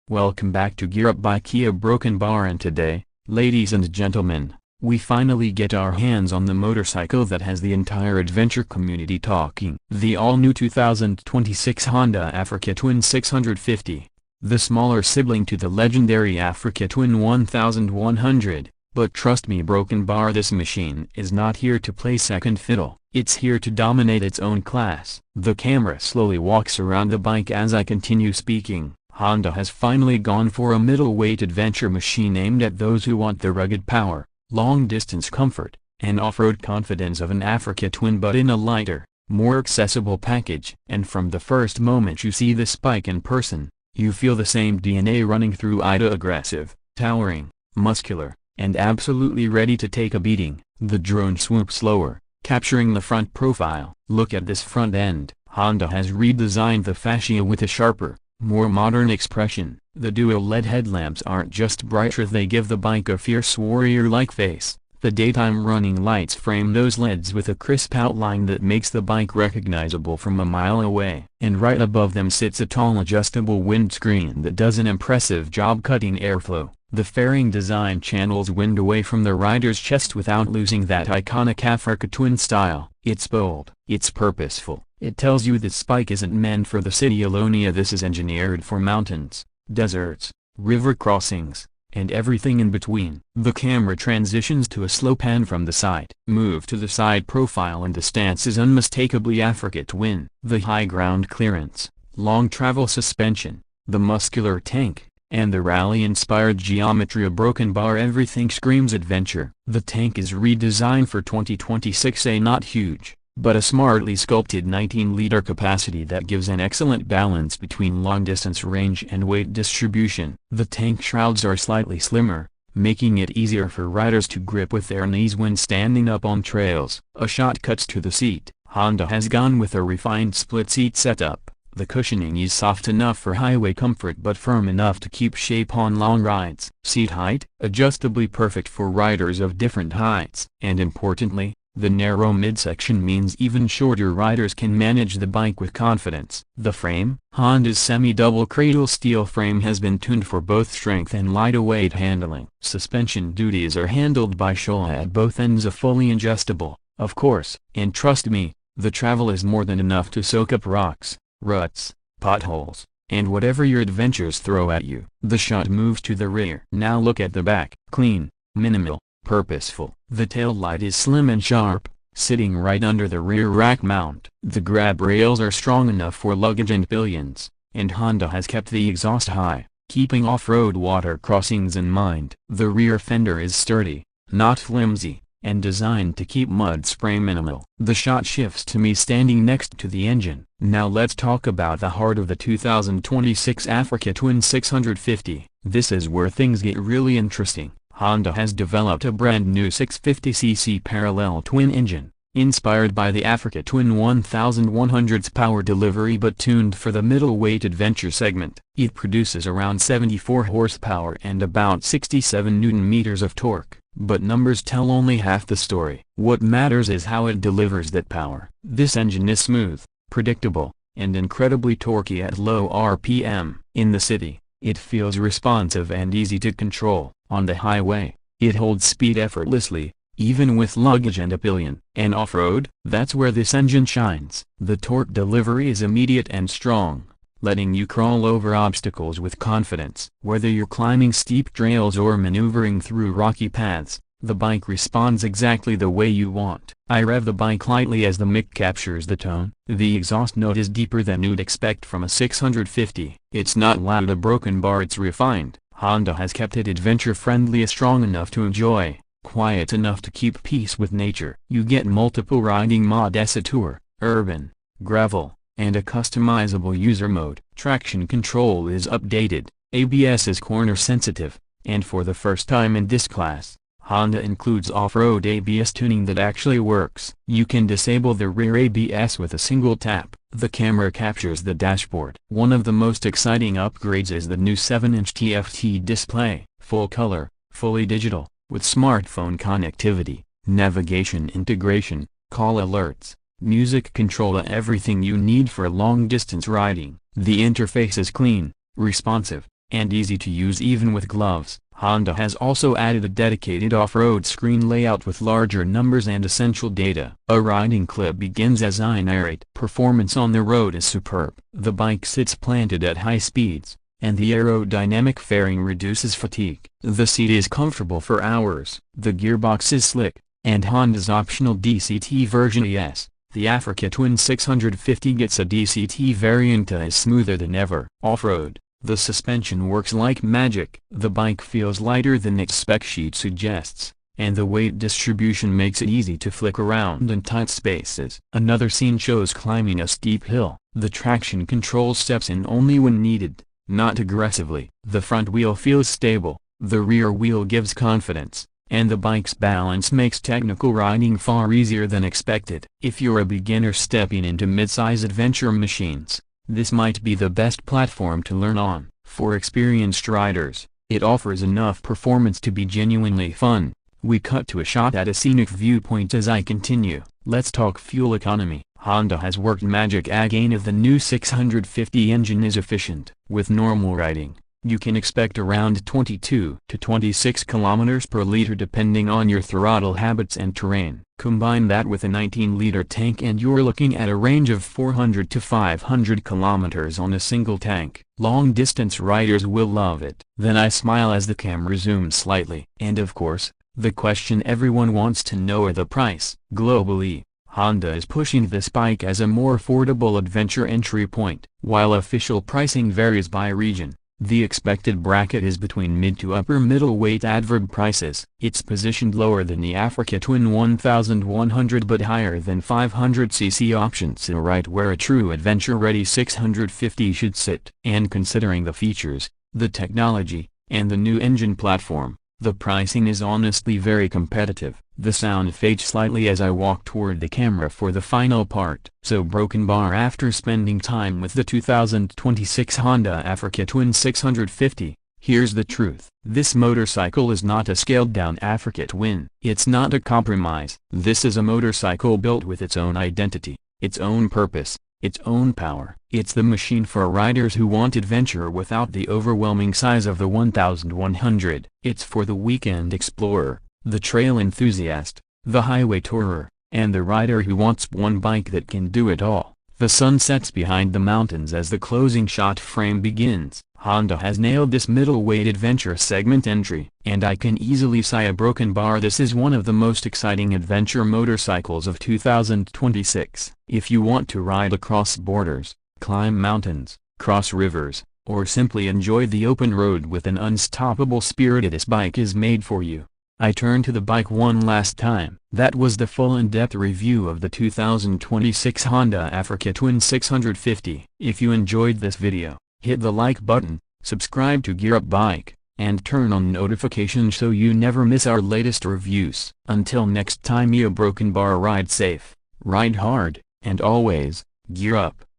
Welcome back to Gear Up by Kia Broken Bar, and today, ladies and gentlemen, we finally get our hands on the motorcycle that has the entire adventure community talking. The all-new 2026 Honda Africa Twin 650, the smaller sibling to the legendary Africa Twin 1100. But trust me, Broken Bar, this machine is not here to play second fiddle. It's here to dominate its own class. The camera slowly walks around the bike as I continue speaking. Honda has finally gone for a middleweight adventure machine aimed at those who want the rugged power, long-distance comfort, and off-road confidence of an Africa Twin, but in a lighter, more accessible package. And from the first moment you see this bike in person, you feel the same DNA running through Ida: aggressive, towering, muscular, and absolutely ready to take a beating. The drone swoops lower, capturing the front profile. Look at this front end. Honda has redesigned the fascia with a sharper, more modern expression. The dual LED headlamps aren't just brighter, they give the bike a fierce warrior-like face. The daytime running lights frame those LEDs with a crisp outline that makes the bike recognizable from a mile away. And right above them sits a tall adjustable windscreen that does an impressive job cutting airflow. The fairing design channels wind away from the rider's chest without losing that iconic Africa Twin style. It's bold, it's purposeful, it tells you this bike isn't meant for the city alone. This is engineered for mountains, deserts, river crossings, and everything in between. The camera transitions to a slow pan from the side. Move to the side profile and the stance is unmistakably Africa Twin. The high ground clearance, long travel suspension, the muscular tank, and the rally-inspired geometry of Broken Bar, everything screams adventure. The tank is redesigned for 2026, a not huge, but a smartly sculpted 19-liter capacity that gives an excellent balance between long-distance range and weight distribution. The tank shrouds are slightly slimmer, making it easier for riders to grip with their knees when standing up on trails. A shot cuts to the seat. Honda has gone with a refined split-seat setup. The cushioning is soft enough for highway comfort but firm enough to keep shape on long rides. Seat height, adjustably perfect for riders of different heights. And importantly, the narrow midsection means even shorter riders can manage the bike with confidence. The frame, Honda's semi-double cradle steel frame, has been tuned for both strength and light-weight handling. Suspension duties are handled by Showa at both ends, a fully adjustable, of course. And trust me, the travel is more than enough to soak up rocks, ruts, potholes, and whatever your adventures throw at you. The shot moves to the rear. Now look at the back. Clean, minimal, purposeful. The tail light is slim and sharp, sitting right under the rear rack mount. The grab rails are strong enough for luggage and pillions, and Honda has kept the exhaust high, keeping off-road water crossings in mind. The rear fender is sturdy, not flimsy, and designed to keep mud spray minimal. The shot shifts to me standing next to the engine. Now let's talk about the heart of the 2026 Africa Twin 650. This is where things get really interesting. Honda has developed a brand new 650cc parallel twin engine, inspired by the Africa Twin 1100's power delivery but tuned for the middleweight adventure segment. It produces around 74 horsepower and about 67 Nm of torque. But numbers tell only half the story. What matters is how it delivers that power. This engine is smooth, predictable, and incredibly torquey at low RPM. In the city, it feels responsive and easy to control. On the highway, it holds speed effortlessly, even with luggage and a pillion. And off-road, that's where this engine shines. The torque delivery is immediate and strong, letting you crawl over obstacles with confidence. Whether you're climbing steep trails or maneuvering through rocky paths, the bike responds exactly the way you want. I rev the bike lightly as the mic captures the tone. The exhaust note is deeper than you'd expect from a 650. It's not loud, a Broken Bar, it's refined. Honda has kept it adventure-friendly, strong enough to enjoy, quiet enough to keep peace with nature. You get multiple riding modes: tour, urban, gravel, and a customizable user mode. Traction control is updated, ABS is corner sensitive, and for the first time in this class, Honda includes off-road ABS tuning that actually works. You can disable the rear ABS with a single tap. The camera captures the dashboard. One of the most exciting upgrades is the new 7-inch TFT display, full color, fully digital, with smartphone connectivity, navigation integration, call alerts, music control, everything you need for long-distance riding. The interface is clean, responsive, and easy to use even with gloves. Honda has also added a dedicated off-road screen layout with larger numbers and essential data. A riding clip begins as I narrate. Performance on the road is superb. The bike sits planted at high speeds, and the aerodynamic fairing reduces fatigue. The seat is comfortable for hours. The gearbox is slick, and Honda's optional DCT version ES, the Africa Twin 650 gets a DCT variant that is smoother than ever. Off-road, the suspension works like magic. The bike feels lighter than its spec sheet suggests, and the weight distribution makes it easy to flick around in tight spaces. Another scene shows climbing a steep hill. The traction control steps in only when needed, not aggressively. The front wheel feels stable, the rear wheel gives confidence, and the bike's balance makes technical riding far easier than expected. If you're a beginner stepping into mid-size adventure machines, this might be the best platform to learn on. For experienced riders, it offers enough performance to be genuinely fun. We cut to a shot at a scenic viewpoint as I continue. Let's talk fuel economy. Honda has worked magic again. Of the new 650 engine is efficient. With normal riding, you can expect around 22 to 26 km per liter depending on your throttle habits and terrain. Combine that with a 19-liter tank and you're looking at a range of 400 to 500 km on a single tank. Long-distance riders will love it. Then I smile as the camera zooms slightly. And of course, the question everyone wants to know are the price. Globally, Honda is pushing this bike as a more affordable adventure entry point. While official pricing varies by region, the expected bracket is between mid to upper middleweight adverb prices. It's positioned lower than the Africa Twin 1100 but higher than 500cc options, so right where a true adventure-ready 650 should sit. And considering the features, the technology, and the new engine platform, the pricing is honestly very competitive. The sound fades slightly as I walk toward the camera for the final part. So Broken Bar, after spending time with the 2026 Honda Africa Twin 650, here's the truth. This motorcycle is not a scaled-down Africa Twin. It's not a compromise. This is a motorcycle built with its own identity, its own purpose, its own power. It's the machine for riders who want adventure without the overwhelming size of the 1100. It's for the weekend explorer, the trail enthusiast, the highway tourer, and the rider who wants one bike that can do it all. The sun sets behind the mountains as the closing shot frame begins. Honda has nailed this middleweight adventure segment entry, and I can easily say a Broken Bar, this is one of the most exciting adventure motorcycles of 2026. If you want to ride across borders, climb mountains, cross rivers, or simply enjoy the open road with an unstoppable spirit, this bike is made for you. I turn to the bike one last time. That was the full in-depth review of the 2026 Honda Africa Twin 650. If you enjoyed this video, hit the like button, subscribe to Gear Up Bike, and turn on notifications so you never miss our latest reviews. Until next time, a Broken Bar, ride safe, ride hard, and always, gear up.